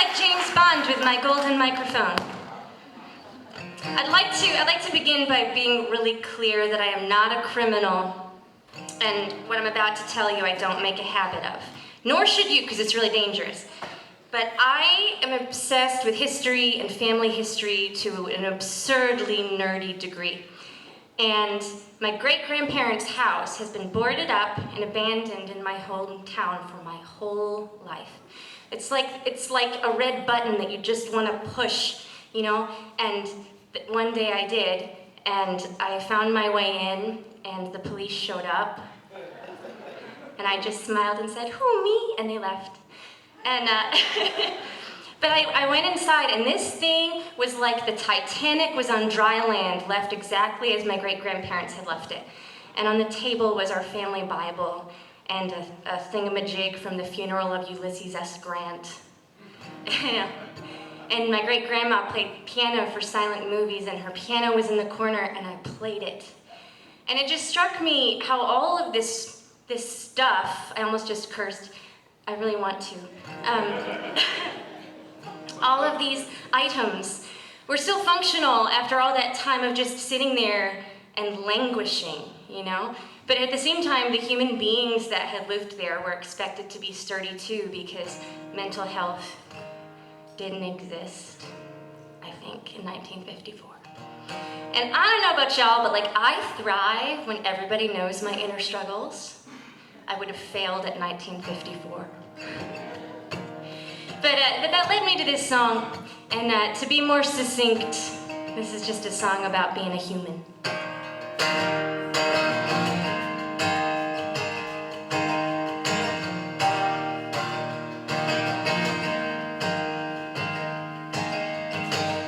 like James Bond with my golden microphone. I'd like to begin by being really clear that I am not a criminal, and what I'm about to tell you I don't make a habit of. Nor should you, because it's really dangerous. But I am obsessed with history and family history to an absurdly nerdy degree. And my great-grandparents' house has been boarded up and abandoned in my hometown for my whole life. It's like a red button that you just want to push, you know? And one day I did, and I found my way in, and the police showed up. And I just smiled and said, "Who, me?" And they left. And but I went inside, and this thing was like the Titanic was on dry land, left exactly as my great-grandparents had left it. And on the table was our family Bible and a thingamajig from the funeral of Ulysses S. Grant. And my great-grandma played piano for silent movies, and her piano was in the corner, and I played it. And it just struck me how all of this stuff, I almost just cursed, I really want to. All of these items were still functional after all that time of just sitting there and languishing, you know? But at the same time, the human beings that had lived there were expected to be sturdy too, because mental health didn't exist, I think, in 1954. And I don't know about y'all, but like I thrive when everybody knows my inner struggles. I would have failed at 1954. But that led me to this song, and to be more succinct, this is just a song about being a human.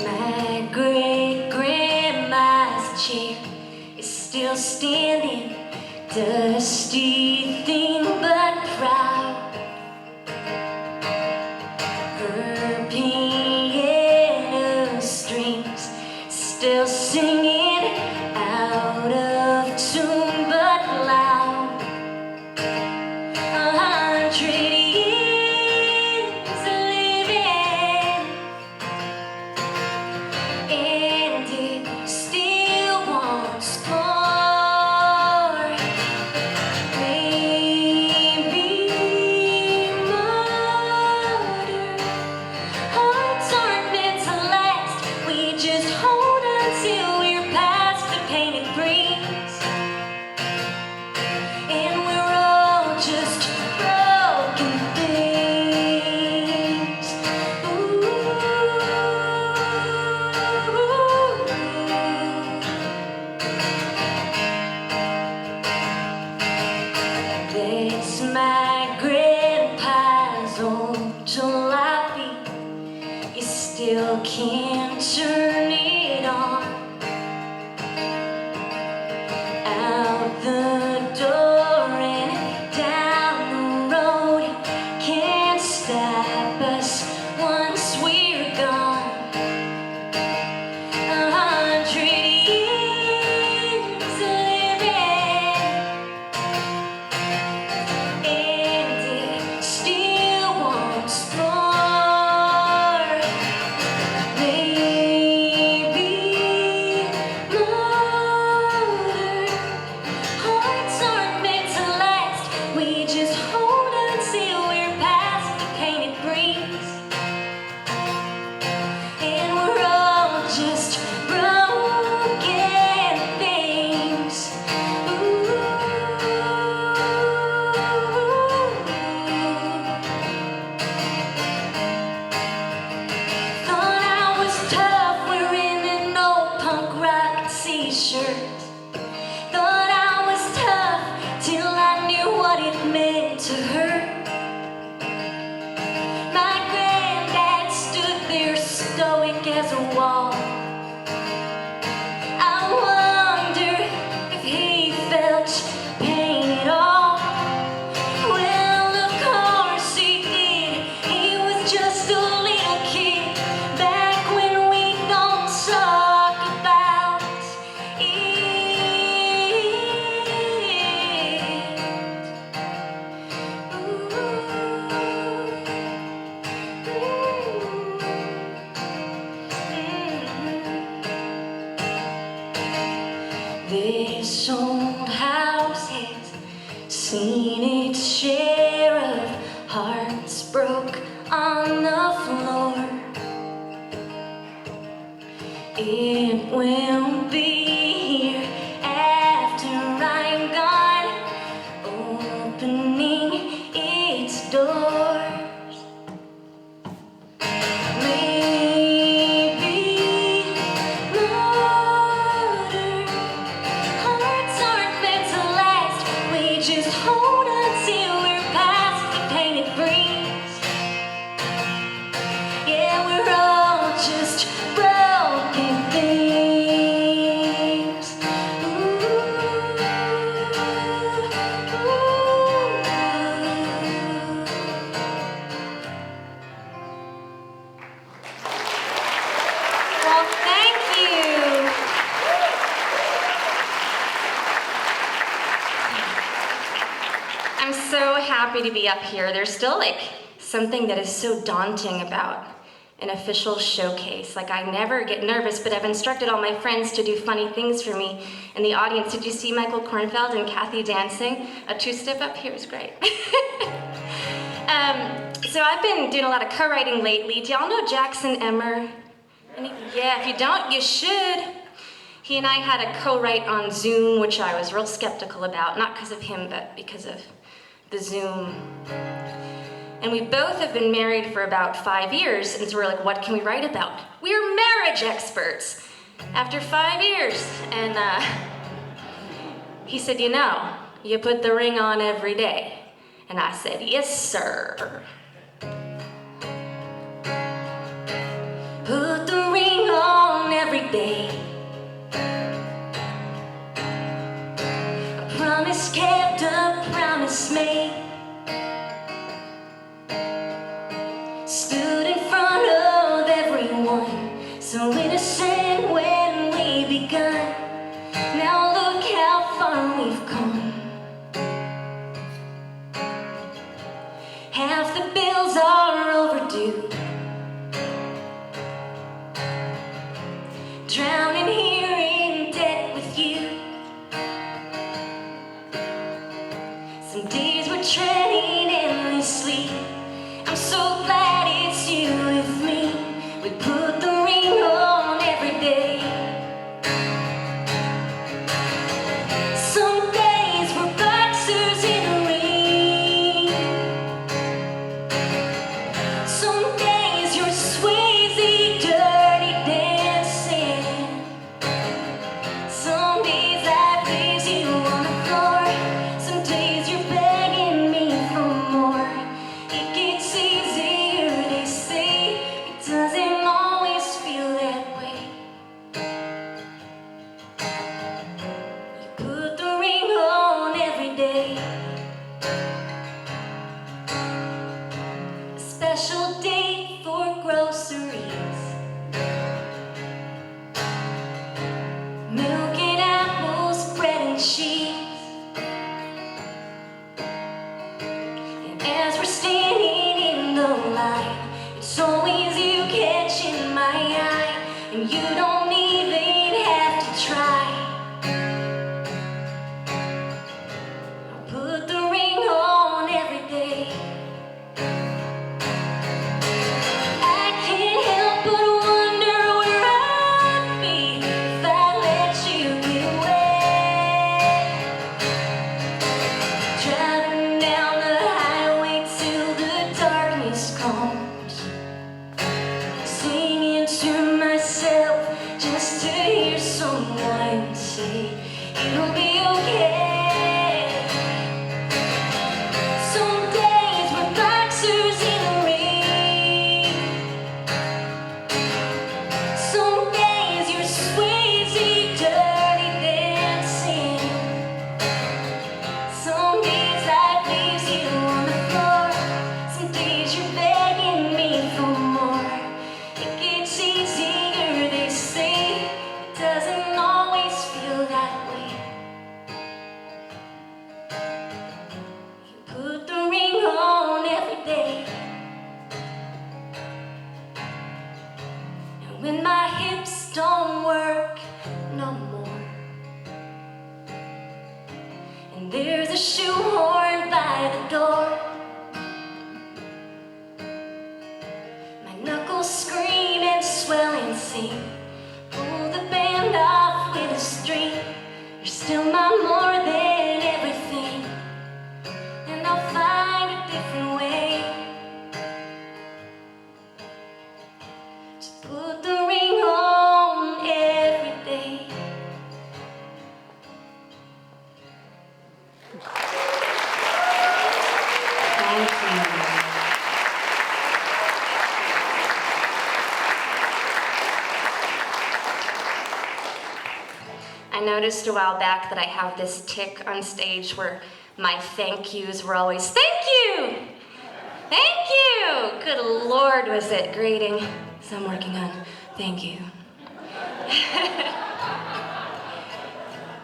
My great-grandma's chair is still standing, dusty thing but proud. Her piano strings still singing out of tune but loud. 100 years living, and it still wants more. Maybe modern hearts aren't meant to last. We just hold on till we're past the pain it brings, and we're all just broken things. Ooh. That's my grandpa's old jalopy. You still can't turn it on. Out the door and down the road, can't stop us once we're gone. 100 years living, and happy to be up here. There's still like something that is so daunting about an official showcase. Like, I never get nervous, but I've instructed all my friends to do funny things for me in the audience. Did you see Michael Kornfeld and Kathy dancing? A two-step up here is great. So I've been doing a lot of co-writing lately. Do y'all know Jackson Emmer? Yeah, if you don't, you should. He and I had a co-write on Zoom, which I was real skeptical about, not because of him, but because of the Zoom. And we both have been married for about 5 years, and so we're like, what can we write about? We're marriage experts after 5 years. And he said, you know, you put the ring on every day. And I said, yes, sir. Put the ring on every day. A promise kept, a promise made. Stood in front of everyone, so innocent when we begun. Now look how far we've come. Half the bills are overdue. Drowning here in debt with you. Some days we're treading endlessly. I'm so glad it's you with me. We put the ring on every day. Some days we're boxers in a ring. Some days you're Swayze dirty dancing. Some days life leaves you on the floor. Some days you're begging me for more. It gets easier, they say. It doesn't always feel that way. You put the ring on every day. A special date for groceries. Milk and apples, bread and cheese. And as we're standing in the line, it's always you catching my eye. And you don't even have to try. I put the ring on every day. I can't help but wonder where I'd be if I let you get away. Driving down the highway till the darkness comes, singing to myself just to hear someone say it'll be okay. Some days we're boxers in a ring. Some days you're Swayze dirty dancing. Some days life leaves you on the floor. Some days you're begging me for more. It gets easier, they say. It doesn't always feel that way. You put the ring on every day. And when my hips don't work no more, and there's a shoehorn by the door, my knuckles scream and swell and sing. Pull the band off with a string. You're still my more than everything, and I'll find a different way to put the ring on every day. Thank you. I noticed a while back that I have this tick on stage where my thank yous were always, thank you! Thank you! Good Lord, was it grating. So I'm working on thank you.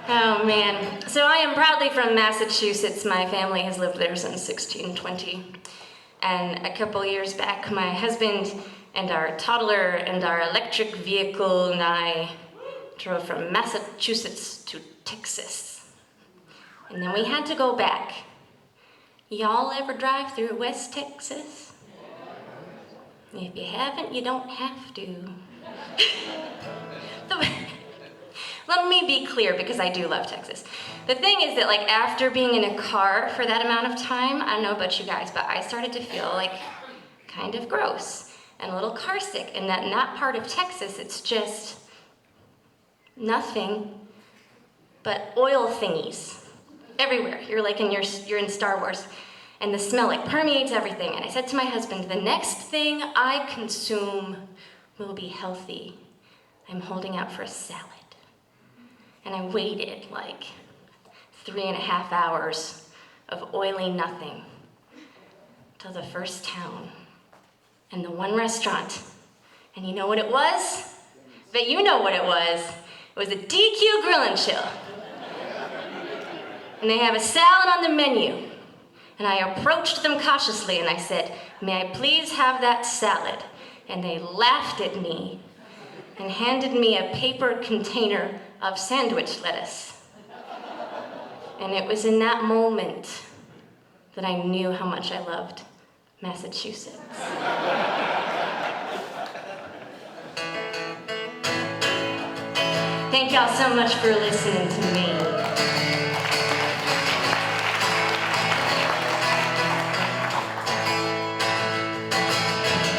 Oh man. So I am proudly from Massachusetts. My family has lived there since 1620. And a couple years back, my husband and our toddler and our electric vehicle and I drove from Massachusetts to Texas. And then we had to go back. Y'all ever drive through West Texas? If you haven't, you don't have to. Let me be clear, because I do love Texas. The thing is that, like, after being in a car for that amount of time, I don't know about you guys, but I started to feel like kind of gross and a little car sick. And that in that part of Texas, it's just nothing but oil thingies everywhere. You're like you're in Star Wars, and the smell like permeates everything. And I said to my husband, the next thing I consume will be healthy. I'm holding out for a salad. And I waited like 3.5 hours of oily nothing till the first town and the one restaurant. And you know what it was? But you know what it was. It was a DQ Grill and Chill. And they have a salad on the menu. And I approached them cautiously and I said, "May I please have that salad?" And they laughed at me and handed me a paper container of sandwich lettuce. And it was in that moment that I knew how much I loved Massachusetts. Thank y'all so much for listening to me.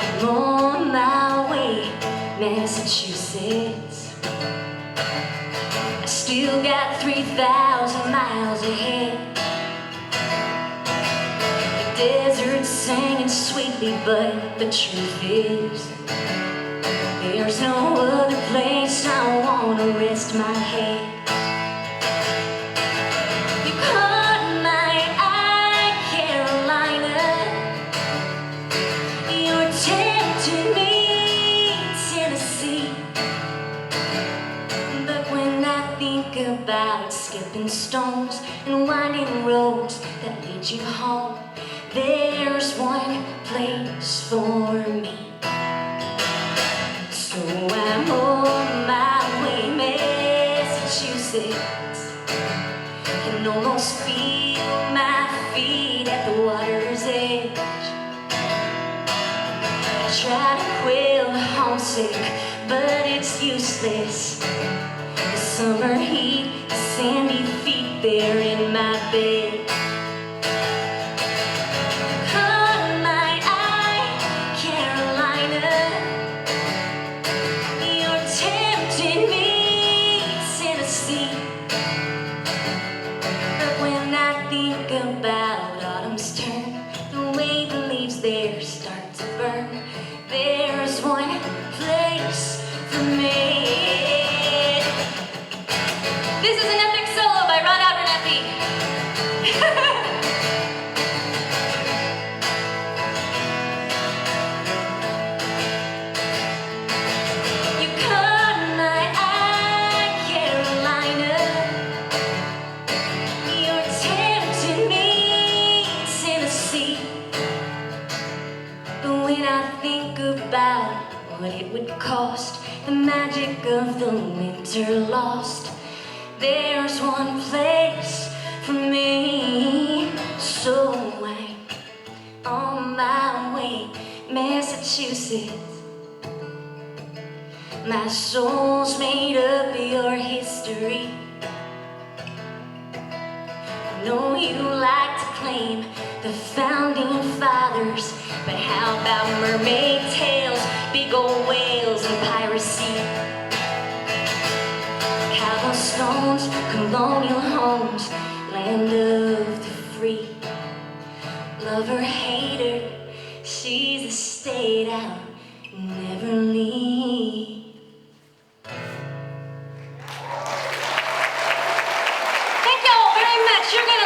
I'm on my way, Massachusetts. I still got 3,000 miles ahead. The desert's singing sweetly, but the truth is, there's no other place I want to rest my head. You caught my eye, Carolina. You're tempting me, Tennessee. But when I think about skipping stones and winding roads that lead you home, there's one place for me. So I'm on my way, Massachusetts. Can almost feel my feet at the water's edge. I try to quell the homesick, but it's useless. The summer heat, the sandy feet there in my bed. About autumn's turn, the way the leaves there start to burn, there's one place for me. This is an epic solo by Ron Abernathy. You caught my eye, Carolina. You're tempting me, Tennessee. But when I think about what it would cost, the magic of the winter lost, there's one place for me. So I'm on my way, Massachusetts. My soul's made up your history. I know you like to claim the founding fathers, but how about mermaid tails, big old whales, and piracy? Cobblestones, colonial homes, land of the free. Lover, hater, she's a state I'll never leave. Thank y'all very much. You're gonna